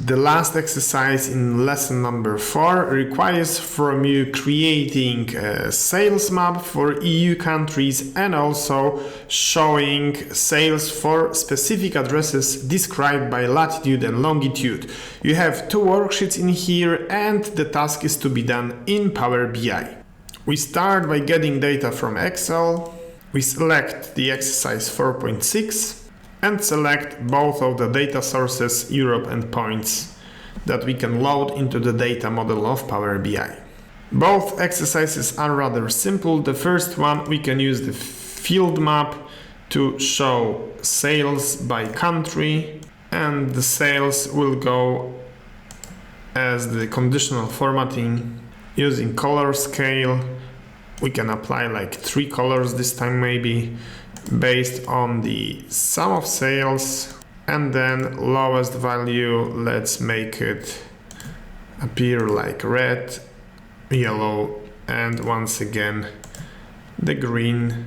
The last exercise in lesson number 4 requires from you creating a sales map for EU countries and also showing sales for specific addresses described by latitude and longitude. You have 2 worksheets in here and the task is to be done in Power BI. We start by getting data from Excel. We select the exercise 4.6 and select both of the data sources, Europe and points, that we can load into the data model of Power BI. Both exercises are rather simple. The first one, we can use the field map to show sales by country, and the sales will go as the conditional formatting using color scale. We can apply like 3 colors this time maybe, based on the sum of sales, and then lowest value, let's make it appear like red, yellow, and once again the green,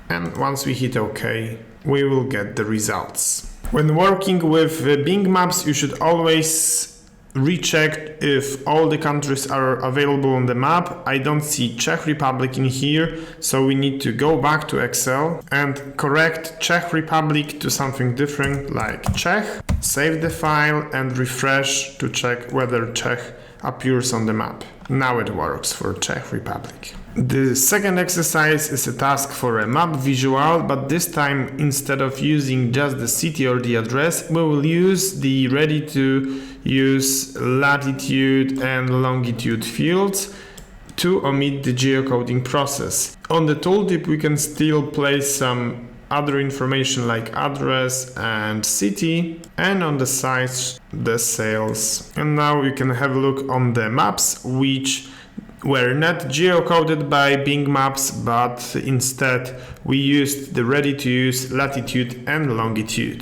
and once we hit OK, we will get the results. When working with Bing Maps, you should always recheck if all the countries are available on the map. I don't see Czech Republic in here, so we need to go back to Excel and correct Czech Republic to something different like Czech, save the file and refresh to check whether Czech appears on the map. Now it works for Czech Republic. The second exercise is a task for a map visual, but this time instead of using just the city or the address, we will use the ready-to-use latitude and longitude fields to omit the geocoding process. On the tooltip we can still place some other information like address and city, and on the sides the sales. And now we can have a look on the maps which were not geocoded by Bing Maps, but instead we used the ready-to-use latitude and longitude.